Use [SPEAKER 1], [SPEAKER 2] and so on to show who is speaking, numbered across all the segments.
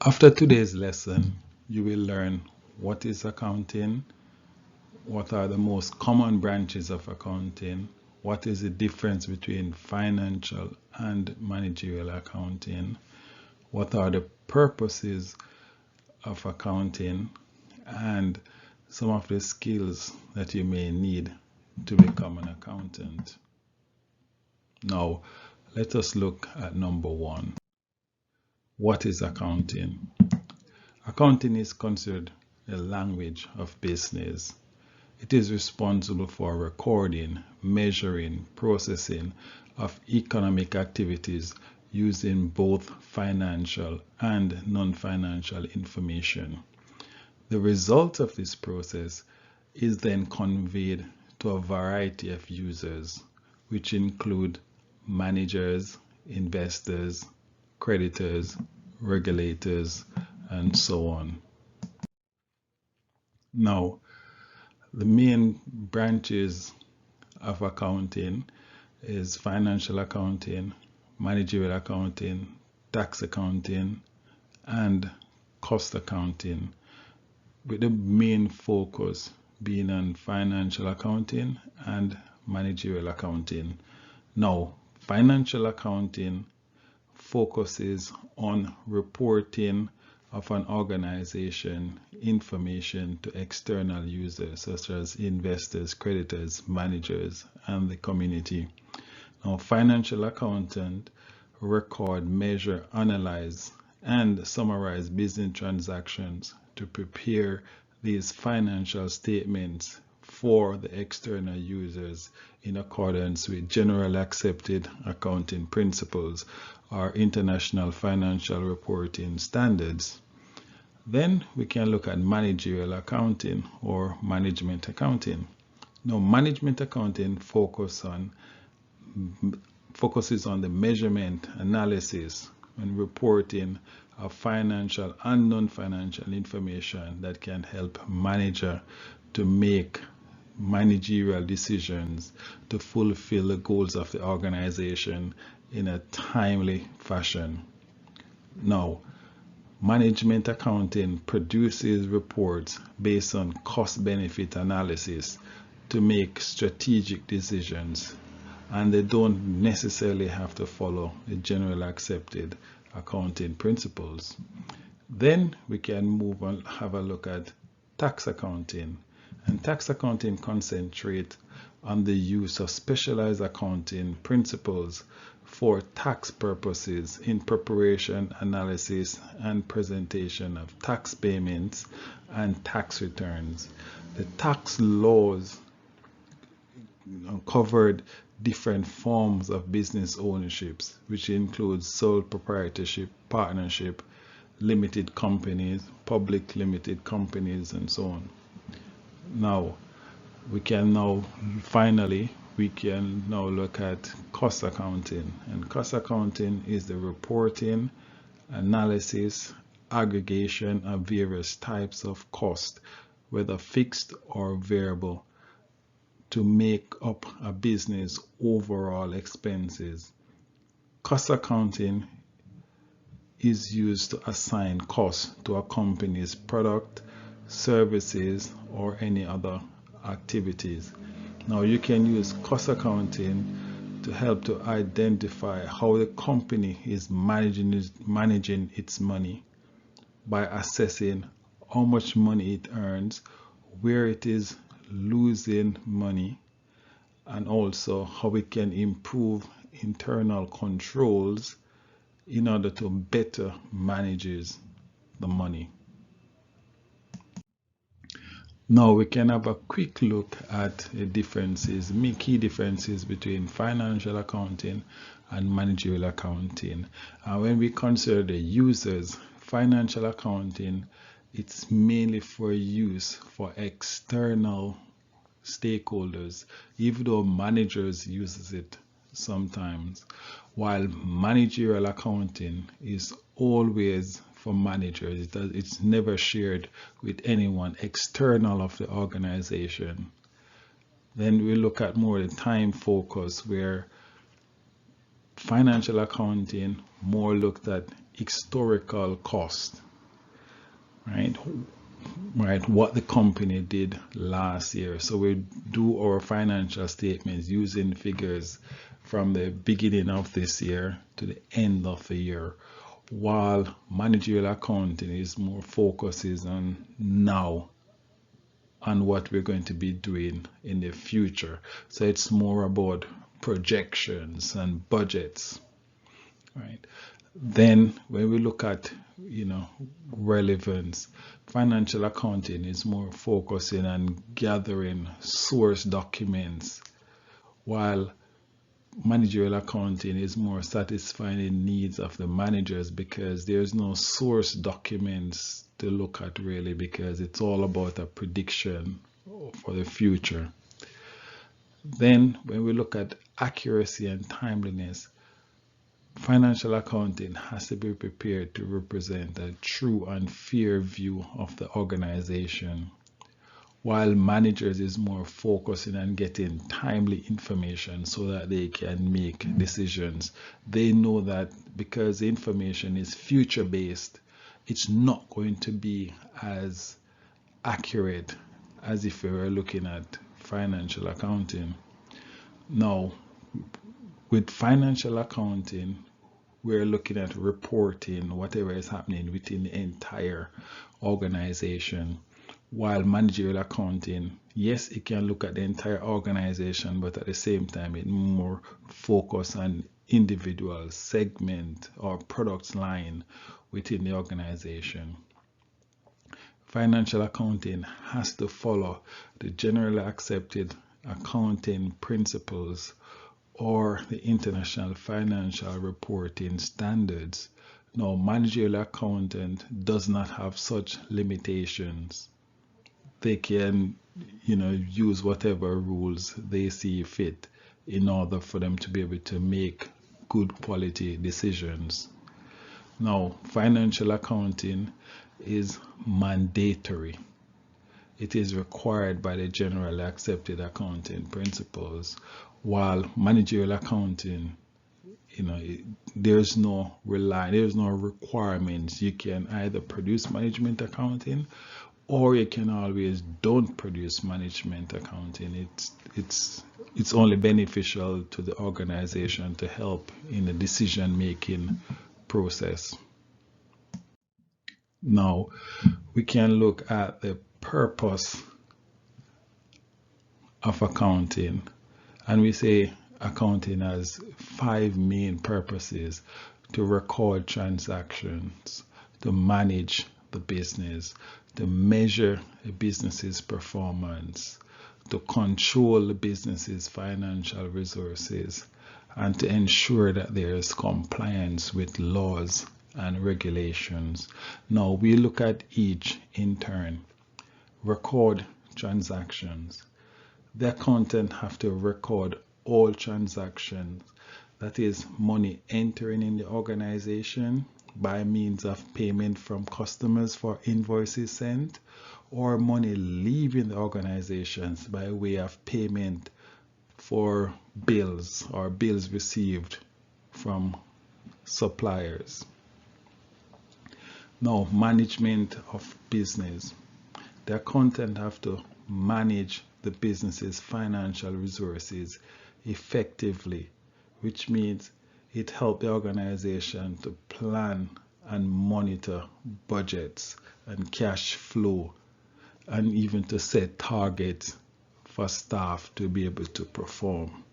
[SPEAKER 1] After today's lesson, you will learn what is accounting, what are the most common branches of accounting, what is the difference between financial and managerial accounting, what are the purposes of accounting, and some of the skills that you may need to become an accountant. Now, let us look at number one. What is accounting? Accounting is considered a language of business. It is responsible for recording, measuring, processing of economic activities using both financial and non-financial information. The result of this process is then conveyed to a variety of users, which include managers, investors, creditors, regulators, and so on. Now, the main branches of accounting is financial accounting, managerial accounting, tax accounting, and cost accounting, with the main focus being on financial accounting and managerial accounting. Now, financial accounting focuses on reporting of an organization information to external users such as investors, creditors, managers, and the community. Now, financial accountant record, measure, analyze, and summarize business transactions to prepare these financial statements for the external users in accordance with general accepted accounting principles or international financial reporting standards. Then we can look at managerial accounting or management accounting. Now, management accounting focuses on the measurement, analysis, and reporting of financial and non-financial information that can help manager to make managerial decisions to fulfill the goals of the organization in a timely fashion. Now, management accounting produces reports based on cost-benefit analysis to make strategic decisions, and they don't necessarily have to follow the general accepted accounting principles. Then we can move on, have a look at tax accounting. And tax accounting concentrates on the use of specialized accounting principles for tax purposes in preparation, analysis, and presentation of tax payments and tax returns. The tax laws covered different forms of business ownerships, which includes sole proprietorship, partnership, limited companies, public limited companies, and so on. Now, we can now look at cost accounting. And cost accounting is the reporting, analysis, aggregation of various types of cost, whether fixed or variable, to make up a business overall expenses. Cost accounting is used to assign costs to a company's product, services, or any other activities. Now, you can use cost accounting to help to identify how the company is managing its money by assessing how much money it earns, where it is losing money, and also how it can improve internal controls in order to better manage the money. Now we can have a quick look at the differences, key differences between financial accounting and managerial accounting. When we consider the users, financial accounting, it's mainly for use for external stakeholders, even though managers uses it sometimes, while managerial accounting is always for managers. It's never shared with anyone external of the organization. Then we look at more the time focus, where financial accounting more looked at historical cost, right? Right, what the company did last year. So we do our financial statements using figures from the beginning of this year to the end of the year, while managerial accounting is more focuses on now and what we're going to be doing in the future. So it's more about projections and budgets, right? Then when we look at, relevance, financial accounting is more focusing on gathering source documents, while managerial accounting is more satisfying the needs of the managers, because there's no source documents to look at really, because it's all about a prediction for the future. Then when we look at accuracy and timeliness, financial accounting has to be prepared to represent a true and fair view of the organization, while managers is more focusing on getting timely information so that they can make decisions. They know that because the information is future based, it's not going to be as accurate as if we were looking at financial accounting. Now, with financial accounting, we're looking at reporting whatever is happening within the entire organization, while managerial accounting, yes, it can look at the entire organization, but at the same time it more focus on individual segment or product line within the organization. Financial accounting has to follow the generally accepted accounting principles or the International Financial Reporting Standards. Now, managerial accountant does not have such limitations. They can, use whatever rules they see fit in order for them to be able to make good quality decisions. Now, financial accounting is mandatory. It is required by the generally accepted accounting principles, while managerial accounting, there's no requirements. You can either produce management accounting, or you can always don't produce management accounting. It's only beneficial to the organization to help in the decision making process. Now we can look at the purpose of accounting, and we say accounting has 5 main purposes: to record transactions, to manage the business, to measure a business's performance, to control the business's financial resources, and to ensure that there is compliance with laws and regulations. Now we look at each in turn. Record transactions. The accountant have to record all transactions, that is money entering in the organization by means of payment from customers for invoices sent, or money leaving the organizations by way of payment for bills or bills received from suppliers. Now, management of business. The accountant have to manage the business's financial resources effectively, which means it helps the organization to plan and monitor budgets and cash flow, and even to set targets for staff to be able to perform.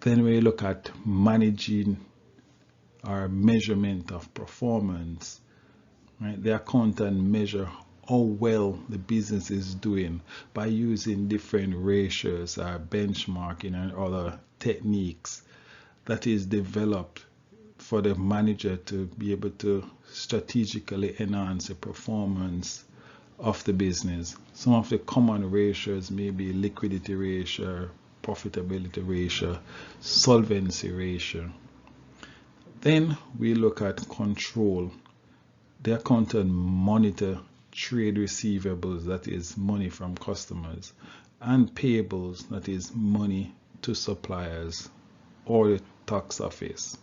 [SPEAKER 1] Then we look at managing or measurement of performance. Right? The accountant measure how well the business is doing by using different ratios or benchmarking and other techniques that is developed for the manager to be able to strategically enhance the performance of the business. Some of the common ratios may be liquidity ratio, profitability ratio, solvency ratio. Then we look at control. The accountant monitor trade receivables, that is money from customers, and payables, that is money to suppliers or the tax office.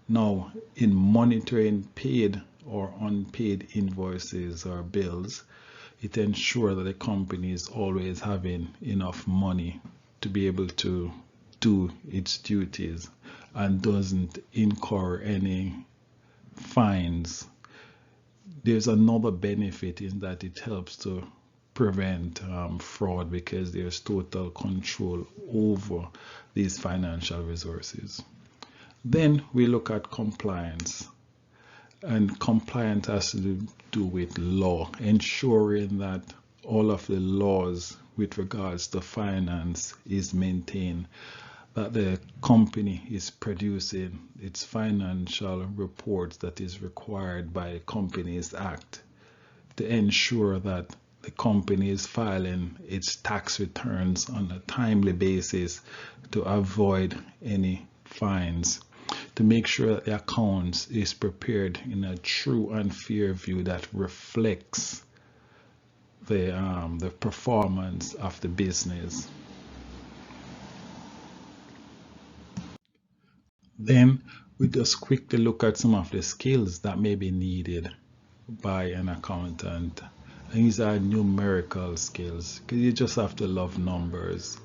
[SPEAKER 1] Now, in monitoring paid or unpaid invoices or bills, it ensures that the company is always having enough money to be able to do its duties and doesn't incur any fines. There's another benefit in that it helps to prevent fraud, because there's total control over these financial resources. Then we look at compliance, and compliance has to do with law, ensuring that all of the laws with regards to finance is maintained, that the company is producing its financial reports that is required by the Companies Act, to ensure that the company is filing its tax returns on a timely basis to avoid any fines, to make sure that the accounts is prepared in a true and fair view that reflects the performance of the business. Then we just quickly look at some of the skills that may be needed by an accountant. And these are numerical skills, because you just have to love numbers.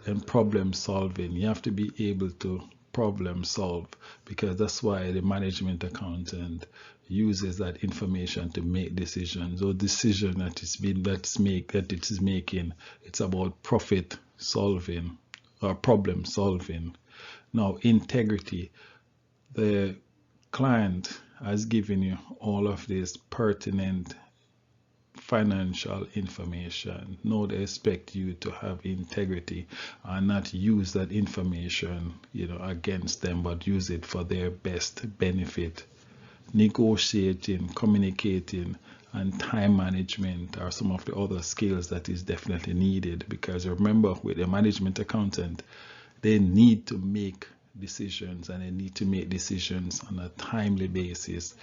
[SPEAKER 1] And problem solving, you have to be able to problem solve, because that's why the management accountant uses that information to make decisions, or decision that it is making. It's about profit solving or problem solving. Now, integrity. The client has given you all of this pertinent financial information. Now they expect you to have integrity and not use that information, against them, but use it for their best benefit. Negotiating, communicating, and time management are some of the other skills that is definitely needed, because remember, with a management accountant, they need to make decisions, and they need to make decisions on a timely basis.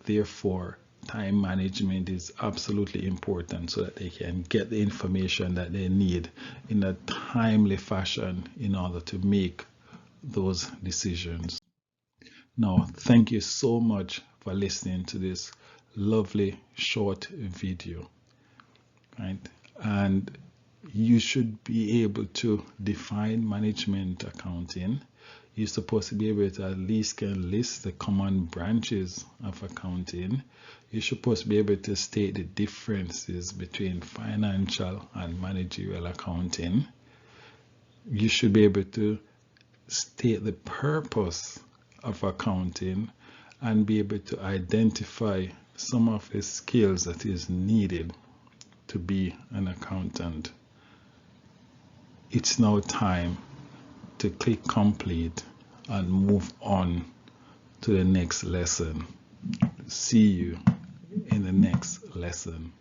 [SPEAKER 1] Therefore, time management is absolutely important, so that they can get the information that they need in a timely fashion in order to make those decisions. Now, thank you so much for listening to this lovely short video, right? And you should be able to define management accounting. You're supposed to be able to at least can list the common branches of accounting. You're supposed to be able to state the differences between financial and managerial accounting. You should be able to state the purpose of accounting and be able to identify some of the skills that is needed to be an accountant. It's now time to click complete and move on to the next lesson. See you in the next lesson.